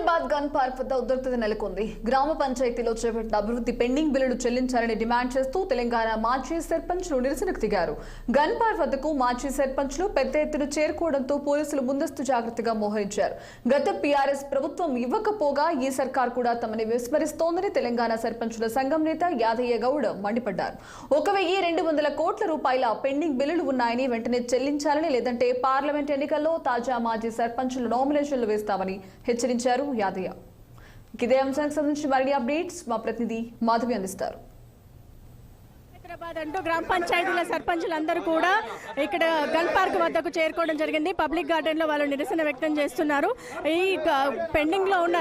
Hyderabad gun park వద్ద ఉద్రిక్తత నెలకొంది. గ్రామ పంచాయతీలో చేపట్టిన అభివృద్ధి పెండింగ్ బిల్లులు చెల్లించాలని డిమాండ్ చేస్తూ తెలంగాణ మాజీ సర్పంచ్లు నిరసనకు దిగారు. గన్ పార్క్ వద్దకు మాజీ సర్పంచ్లు పెద్ద ఎత్తున చేరుకోవడంతో పోలీసులు ముందస్తు జాగ్రత్తగా మోహరించారు. గత పీఆర్ఎస్ ప్రభుత్వం ఇవ్వకపోగా ఈ సర్కార్ కూడా తమని విస్మరిస్తోందని తెలంగాణ సర్పంచుల సంఘం నేత యాదయ్య గౌడ్ మండిపడ్డారు. 1,200 కోట్ల రూపాయల పెండింగ్ బిల్లులు ఉన్నాయని వెంటనే చెల్లించాలని, లేదంటే పార్లమెంట్ ఎన్నికల్లో తాజా మాజీ సర్పంచులు నామినేషన్లు వేస్తామని హెచ్చరించారు యాదయ్య. ఇదే అంశానికి సంబంధించి మరిన్ని అప్డేట్స్ మా ప్రతినిధి మాధవి అందిస్తారు. హైదరాబాద్ అంటూ గ్రామ పంచాయతీల సర్పంచులందరూ కూడా ఇక్కడ గన్ పార్క్ వద్దకు చేరుకోవడం జరిగింది. పబ్లిక్ గార్డెన్లో వాళ్ళు నిరసన వ్యక్తం చేస్తున్నారు. ఈ పెండింగ్లో ఉన్న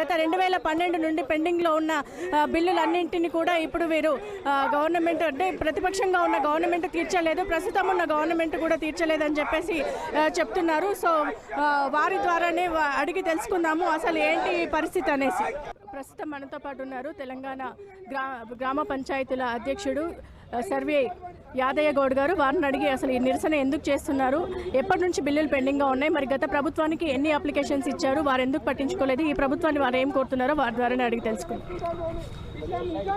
గత 2012 నుండి పెండింగ్లో ఉన్న బిల్లులన్నింటినీ కూడా ఇప్పుడు వీరు గవర్నమెంట్ అంటే ప్రతిపక్షంగా ఉన్న గవర్నమెంట్ తీర్చలేదు, ప్రస్తుతం ఉన్న గవర్నమెంట్ కూడా తీర్చలేదని చెప్పేసి చెప్తున్నారు. సో వారి ద్వారానే అడిగి తెలుసుకుందాము అసలు ఏంటి పరిస్థితి అనేసి. ప్రస్తుతం మనతో పాటు ఉన్నారు తెలంగాణ గ్రామ పంచాయతీల అధ్యక్షుడు సర్వే యాదయ్య గౌడ్ గారు. వారిని అడిగి అసలు ఈ నిరసన ఎందుకు చేస్తున్నారు, ఎప్పటి నుంచి బిల్లులు పెండింగ్గా ఉన్నాయి, మరి గత ప్రభుత్వానికి ఎన్ని అప్లికేషన్స్ ఇచ్చారు, వారు ఎందుకు పట్టించుకోలేదు, ఈ ప్రభుత్వాన్ని వారు ఏం కోరుతున్నారో వారి ద్వారానే అడిగి తెలుసుకుంటారు.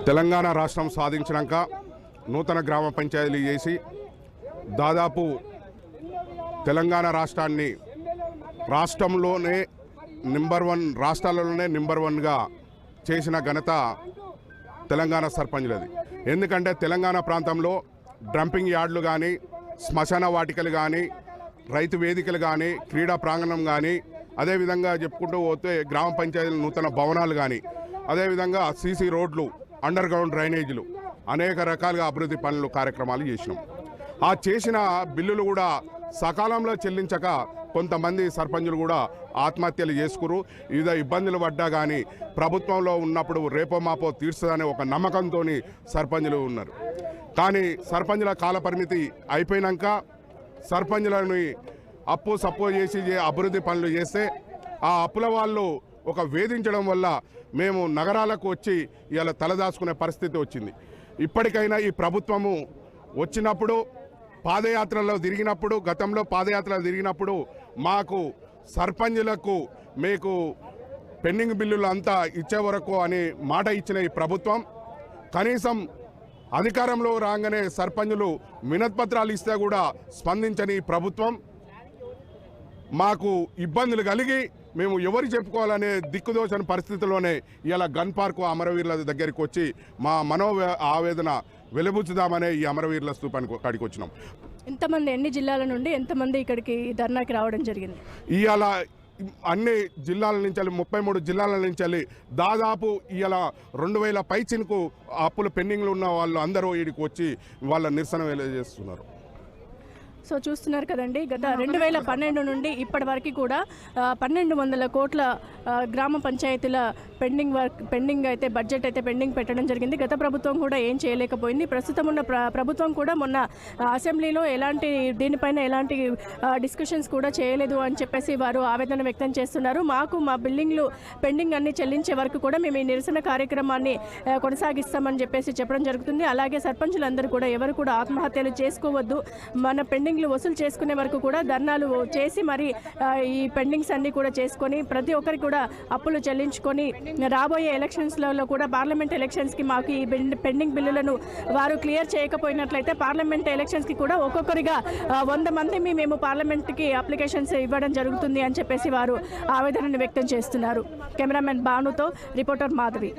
తెలంగాణ రాష్ట్రం సాధించినాక నూతన గ్రామ పంచాయతీలు చేసి దాదాపు తెలంగాణ రాష్ట్రాన్ని రాష్ట్రంలోనే రాష్ట్రాలలోనే నెంబర్ 1గా చేసిన ఘనత తెలంగాణ సర్పంచ్లది. ఎందుకంటే తెలంగాణ ప్రాంతంలో డంపింగ్ యార్డులు కానీ, శ్మశాన వాటికలు కానీ, రైతు వేదికలు కానీ, క్రీడా ప్రాంగణం కానీ, అదేవిధంగా చెప్పుకుంటూ పోతే గ్రామ పంచాయతీల నూతన భవనాలు కానీ, అదేవిధంగా సీసీ రోడ్లు, అండర్ గ్రౌండ్ డ్రైనేజీలు, అనేక రకాలుగా అభివృద్ధి పనులు కార్యక్రమాలు చేసినాం. ఆ చేసిన బిల్లులు కూడా సకాలంలో చెల్లించక కొంతమంది సర్పంచులు కూడా ఆత్మహత్యలు చేసుకురు. వివిధ ఇబ్బందులు పడ్డా కానీ ప్రభుత్వంలో ఉన్నప్పుడు రేపో మాపో తీర్చదనే ఒక నమ్మకంతో సర్పంచులు ఉన్నారు. కానీ సర్పంచుల కాలపరిమితి అయిపోయినాక సర్పంచులని సప్పు చేసి అభివృద్ధి పనులు చేస్తే ఆ అప్పుల వాళ్ళు ఒక వేధించడం వల్ల మేము నగరాలకు వచ్చి ఇలా తలదాచుకునే పరిస్థితి వచ్చింది. ఇప్పటికైనా ఈ ప్రభుత్వము వచ్చినప్పుడు పాదయాత్రలో తిరిగినప్పుడు, గతంలో పాదయాత్రలో తిరిగినప్పుడు మాకు సర్పంచులకు మీకు పెండింగ్ బిల్లులు అంతా ఇచ్చే వరకు అని మాట ఇచ్చిన ఈ ప్రభుత్వం కనీసం అధికారంలో రాగానే సర్పంచులు వినతిపత్రాలు ఇస్తే కూడా స్పందించని ఈ ప్రభుత్వం మాకు ఇబ్బందులు కలిగి మేము ఎవరు చెప్పుకోవాలనే దిక్కుదోచని పరిస్థితిలోనే ఇలా గన్ పార్కు అమరవీరుల దగ్గరికి వచ్చి మా ఆవేదన వెలుబుచ్చుదామనే ఈ అమరవీరుల స్తూపానికి కాడికి వచ్చినాం. ఎంతమంది, ఎన్ని జిల్లాల నుండి ఎంతమంది ఇక్కడికి ధర్నాకి రావడం జరిగింది? ఇవాళ అన్ని జిల్లాల నుంచి 33 జిల్లాల నుంచి దాదాపు ఇవాళ 2000 పైచిన్కు అప్పులు పెండింగ్లు ఉన్న వాళ్ళు అందరూ వీడికి వచ్చి వాళ్ళ నిరసన తెలియజేస్తున్నారు. సో చూస్తున్నారు కదండి, గత 2012 నుండి ఇప్పటి వరకు కూడా 1,200 కోట్ల గ్రామ పంచాయతీల పెండింగ్ అయితే బడ్జెట్ అయితే పెండింగ్ పెట్టడం జరిగింది. గత ప్రభుత్వం కూడా ఏం చేయలేకపోయింది. ప్రస్తుతం ఉన్న ప్రభుత్వం కూడా మొన్న అసెంబ్లీలో దీనిపైన ఎలాంటి డిస్కషన్స్ కూడా చేయలేదు అని చెప్పేసి వారు ఆవేదన వ్యక్తం చేస్తున్నారు. మా బిల్డింగ్లు పెండింగ్ అన్ని చెల్లించే వరకు కూడా మేము ఈ నిరసన కార్యక్రమాన్ని కొనసాగిస్తామని చెప్పేసి చెప్పడం జరుగుతుంది. అలాగే సర్పంచులందరూ కూడా ఎవరు కూడా ఆత్మహత్యలు చేసుకోవద్దు, మన పెండింగ్లు వసూలు చేసుకునే వరకు కూడా ధర్నాలు చేసి మరి ఈ పెండింగ్స్ అన్ని కూడా చేసుకొని ప్రతి ఒక్కరికి కూడా అప్పులు చెల్లించుకొని రాబోయే ఎలక్షన్స్లలో కూడా పార్లమెంట్ ఎలక్షన్స్కి మాకు ఈ పెండింగ్ బిల్లులను వారు క్లియర్ చేయకపోయినట్లయితే పార్లమెంట్ ఎలక్షన్స్కి కూడా ఒక్కొక్కరిగా 100 మంది మేము పార్లమెంట్కి అప్లికేషన్స్ ఇవ్వడం జరుగుతుంది అని చెప్పేసి వారు ఆవేదనను వ్యక్తం చేస్తున్నారు. కెమెరామెన్ భానుతో రిపోర్టర్ మాధవి.